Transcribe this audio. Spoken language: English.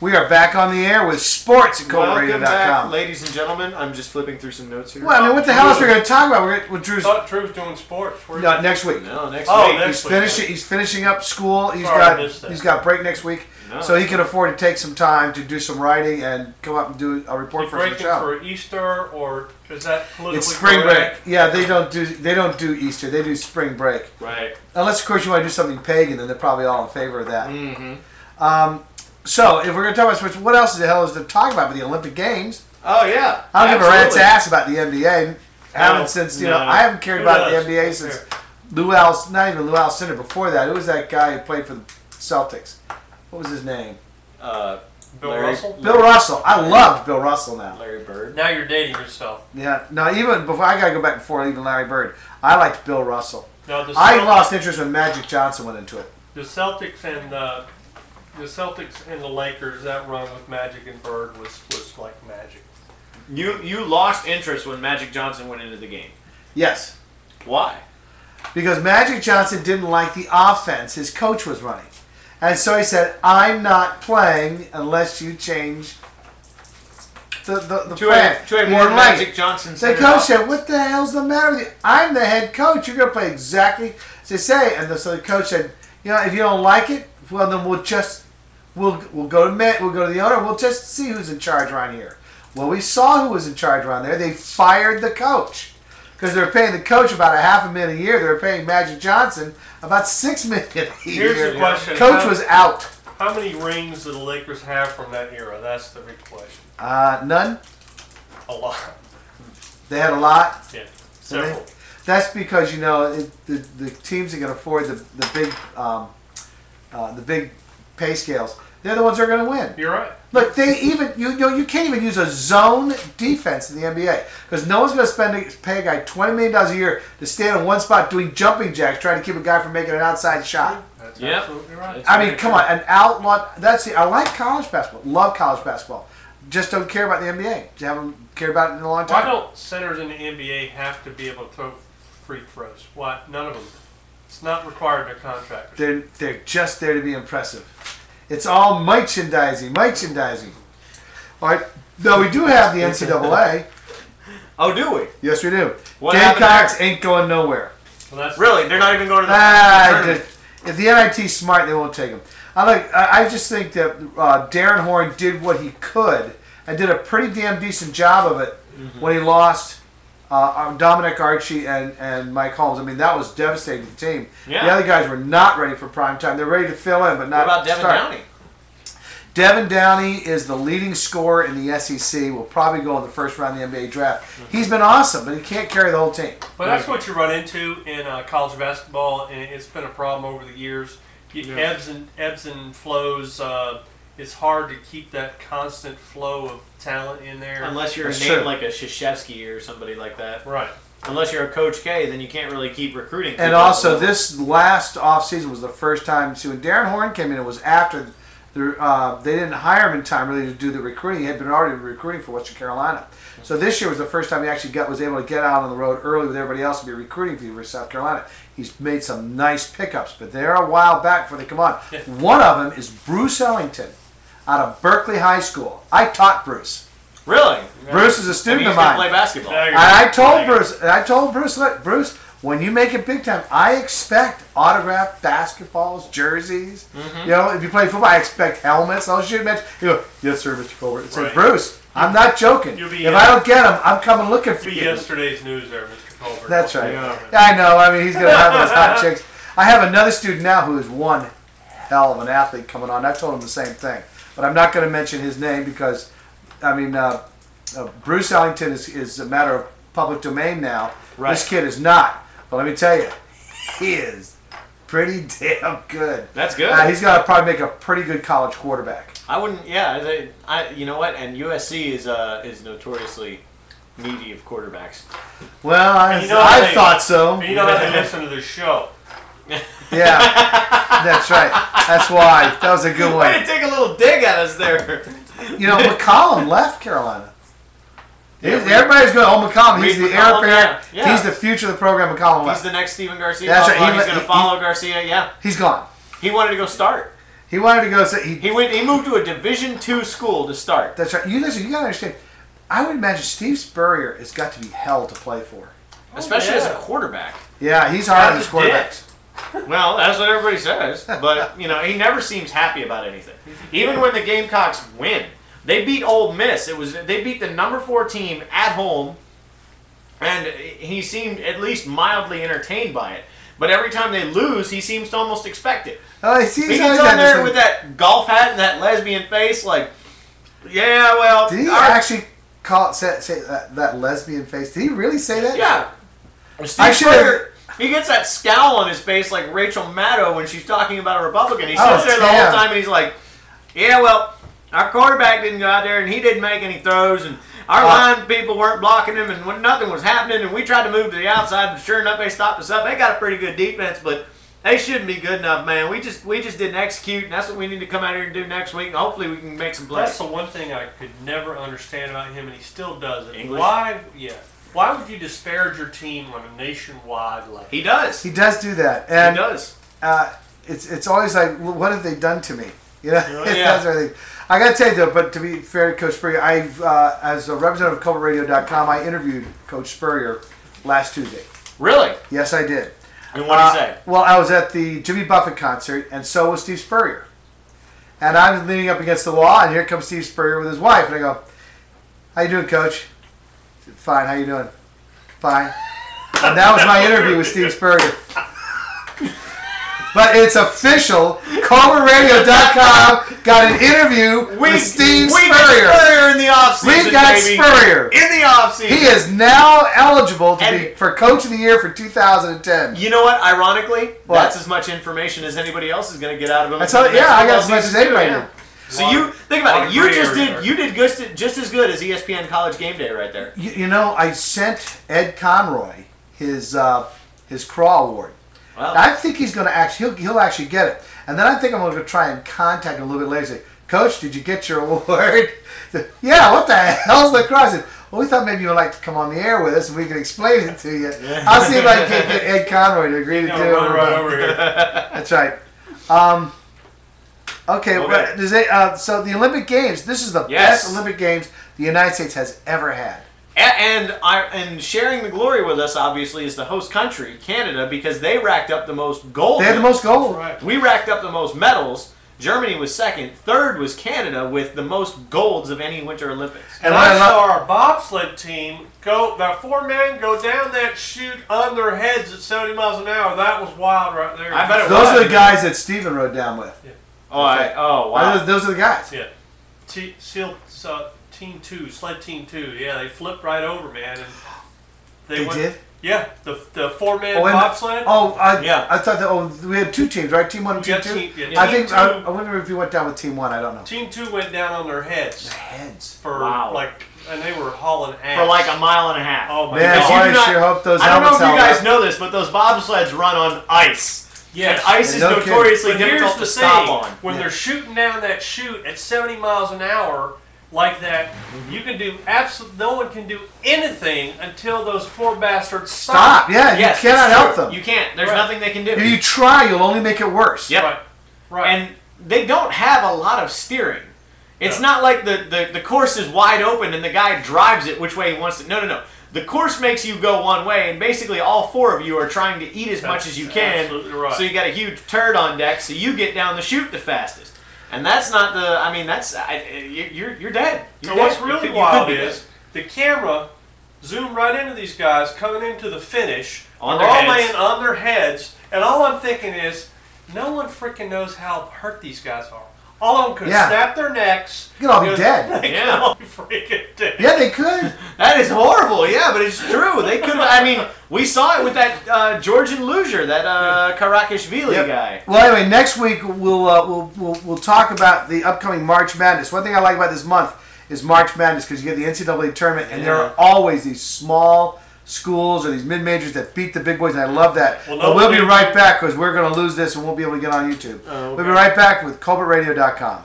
We are back on the air with sports at Welcome back, Colbertradio.com. ladies and gentlemen. I'm just flipping through some notes here. Well, I mean, what the hell else are we going to talk about? With Drew's. I thought Drew's doing sports. No, next week. No, next Oh, week. next week. He's finishing up school. He's Sorry, got break next week, No. so he can afford to take some time to do some writing and come up and do a report You for us on the breaking show. for Easter, or is that politically It's spring correct? break. Yeah, they don't do Easter. They do spring break. Right. Unless, of course, you want to do something pagan, then they're probably all in favor of that. Mm-hmm. So, if we're going to talk about sports, what else the hell is there to talk about with the Olympic Games? Oh, yeah. I don't give a rat's Absolutely. ass about the NBA. No. I haven't cared Who about does? the NBA since Lou Alcindor. Before that, who was that guy who played for the Celtics? What was his name? Bill Larry- Russell? Bill Russell. I loved Bill Russell now. Larry Bird. Now you're dating yourself. Yeah. No, even before I got to go back before even Larry Bird. I liked Bill Russell. No, the I Celtics, lost interest when Magic Johnson went into it. the Celtics and the Lakers, that run with Magic and Bird was like magic. You lost interest when Magic Johnson went into the game. Yes. Why? Because Magic Johnson didn't like the offense his coach was running. And so he said, I'm not playing unless you change the plan. To a He more didn't like Magic it. Johnson The centered coach said, offense. what the hell's the matter with you? I'm the head coach. You're going to play exactly as they say. And so the coach said, if you don't like it, well, then we'll go to the owner. We'll just see who's in charge around here. Well, we saw who was in charge around there. They fired the coach because they were paying the coach about $500,000 a year. They were paying Magic Johnson about $6 million a year. Here's the question. Coach was out. How many rings do the Lakers have from that era? That's the big question. None. A lot. They had a lot. Yeah. Several. That's because the teams that can afford the big pay scales. They're the ones that are going to win. You're right. Look, they even you can't even use a zone defense in the NBA because no one's going to pay a guy $20 million a year to stand in one spot doing jumping jacks trying to keep a guy from making an outside shot. That's Yep. absolutely right. That's I mean, very come true. on, an outlaw. I like college basketball. Love college basketball. Just don't care about the NBA. Just haven't cared about it in a long Why time. don't centers in the NBA have to be able to throw free throws? Why? None of them. It's not required in their contractors. They're just there to be impressive. It's all merchandising. All right. No, we do have the NCAA. Oh, do we? Yes, we do. What happened Gamecocks ain't going nowhere. Well, that's Really? They're not even going to the tournament. If the NIT's smart, they won't take them. I just think that Darren Horn did what he could and did a pretty damn decent job of it when he lost Dominic Archie and Mike Holmes. I mean, that was devastating to the team. Yeah. The other guys were not ready for prime time. They're ready to fill in, but not What about Devin start. Downey? Devin Downey is the leading scorer in the SEC. Will probably go in the first round of the NBA draft. He's been awesome, but he can't carry the whole team. But that's what you run into in college basketball, and it's been a problem over the years. Ebbs and flows. It's hard to keep that constant flow of talent in there. Unless you're That's a name true. like a Krzyzewski or somebody like that. Right. Unless you're a Coach K, then you can't really keep recruiting. And also, this last offseason was the first time. See, when Darren Horn came in, it was after they didn't hire him in time really to do the recruiting. He had been already recruiting for Western Carolina. So this year was the first time he actually was able to get out on the road early with everybody else to be recruiting for South Carolina. He's made some nice pickups, but they're a while back before they come on. Yeah. One of them is Bruce Ellington out of Berkeley High School. I taught Bruce. Really? Bruce is a And student he's of going to mine. play basketball. Yeah, And I told Bruce, look, Bruce, when you make it big time, I expect autographed basketballs, jerseys. If you play football, I expect helmets. Those should match. You go, yes, sir, Mr. Colbert. It says, Right. Bruce, I'm not joking. You'll be, If I don't get them, I'm coming looking for Be you. yesterday's news there, Mr. Colbert. That's right. Yeah. I know. I mean, he's going to have those hot chicks. I have another student now who is one hell of an athlete coming on. I told him the same thing. But I'm not going to mention his name because, Bruce Ellington is a matter of public domain now. Right. This kid is not. But let me tell you, he is pretty damn good. That's good. He's got to probably make a pretty good college quarterback. I wouldn't. Yeah. You know what? And USC is notoriously needy of quarterbacks. Well, And I thought so. You know how they listen to this show. Yeah, that's right. That's why. That was a good Way one. to take a little dig at us there. McCollum left Carolina. Yeah, Everybody's going, McCollum. He's Reed the heir McCollum, apparent. yeah. He's the future of the program. McCollum He's left. the next Steven Garcia. That's right. He's going to follow Garcia. Yeah. He's gone. He wanted to go start. He wanted to go. So He moved to a Division II school to start. That's right. You listen. You gotta understand. I would imagine Steve Spurrier has got to be hell to play for. Especially as a quarterback. Yeah, he's hard on his quarterbacks. Well, that's what everybody says. But, you know, he never seems happy about anything. Even when the Gamecocks win. They beat Ole Miss. They beat the number 4 team at home, and he seemed at least mildly entertained by it. But every time they lose, he seems to almost expect it. Oh, he gets on there with that golf hat and that lesbian face, like, yeah, well. Did he actually say that lesbian face? Did he really say that? Yeah. Steve Spurrier, he gets that scowl on his face like Rachel Maddow when she's talking about a Republican. He sits there the whole time and he's like, yeah, well, our quarterback didn't go out there and he didn't make any throws and our line people weren't blocking him and nothing was happening and we tried to move to the outside, but sure enough they stopped us up. They got a pretty good defense, but they shouldn't be good enough, man. We just didn't execute, and that's what we need to come out here and do next week. And hopefully we can make some plays. That's the one thing I could never understand about him, and he still does it. English? Why? Yeah. Why would you disparage your team on a nationwide level? He does. He does do that. And he does. It's always like, well, what have they done to me? You know, Yeah. that's everything. I got to tell you though, but to be fair to Coach Spurrier, as a representative of Colbertradio.com, I interviewed Coach Spurrier last Tuesday. Really? Yes, I did. And what did he say? Well, I was at the Jimmy Buffett concert, and so was Steve Spurrier. And I was leaning up against the wall, and here comes Steve Spurrier with his wife, and I go, "How you doing, Coach?" I said, "Fine. How you doing?" "Fine." And that was my interview with Steve Spurrier. But it's official. Colbertradio.com got an interview with Steve Spurrier. We got Spurrier in the offseason, We got baby. Spurrier. In the offseason. He is now eligible to be for Coach of the Year for 2010. You know what? Ironically, What? that's as much information as anybody else is going to get out of him. That's all, yeah, I got as much as anybody did. So you think about it. You did just as good as ESPN College Game Day right there. You know, I sent Ed Conroy his Craw Award. Wow. I think he's going to he'll actually get it. And then I think I'm going to try and contact him a little bit later and say, "Coach, did you get your award?" He said, "Yeah, what the hell's the Craw?" I said, "Well, we thought maybe you would like to come on the air with us and we can explain it to you." Yeah. I'll see if I can get Ed Conroy to agree to do it. Right over here. That's right. Okay. Well, so the Olympic Games, this is the best Olympic Games the United States has ever had. And sharing the glory with us, obviously, is the host country, Canada, because they racked up the most gold. They had the most gold. Right. We racked up the most medals. Germany was second. Third was Canada with the most golds of any Winter Olympics. And I saw our bobsled team the 4 men go down that chute on their heads at 70 miles an hour. That was wild right there. I bet it Those are the guys that Steven rode down with. Yeah. Oh, wow. Those are the guys. Yeah. Team 2, sled team 2. Yeah, they flipped right over, man. And They did? Yeah, the 4-man bobsled. Yeah. I thought that. We had 2 teams, right? Team 1 and Team 2. I think. I wonder if you went down with Team 1. I don't know. Team 2 went down on their heads. Their heads. And they were hauling ass for like a mile and a half. Oh my man, God! I sure hope those. I don't know helmets if you guys up. know this, but those bobsleds run on ice. Yes. And ice is notoriously difficult to stop on. When they're shooting down that chute at 70 miles an hour like that, you can do no one can do anything until those poor bastards stop. Yeah, you cannot help them. You can't. There's nothing they can do. If you try, you'll only make it worse. Yep. Right. And they don't have a lot of steering. It's not like the course is wide open and the guy drives it which way he wants to. No. The course makes you go one way, and basically all 4 of you are trying to eat as much as you can. Absolutely right. So you got a huge turd on deck, so you get down the chute the fastest. And that's not the. I mean, you're dead. So what's really wild is the camera zoomed right into these guys coming into the finish. They're all laying on their heads, and all I'm thinking is, no one freaking knows how hurt these guys are. All of them could snap their necks. You could all be dead. They could all be freaking dead. Yeah, they could. That is horrible. Yeah, but it's true. They could. I mean, we saw it with that Georgian loser, that Karakashvili guy. Well, anyway, next week we'll talk about the upcoming March Madness. One thing I like about this month is March Madness because you get the NCAA tournament, and there are always these small schools or these mid-majors that beat the big boys, and I love that. We'll be right back because we're going to lose this and won't be able to get on YouTube. We'll be right back with Colbertradio.com.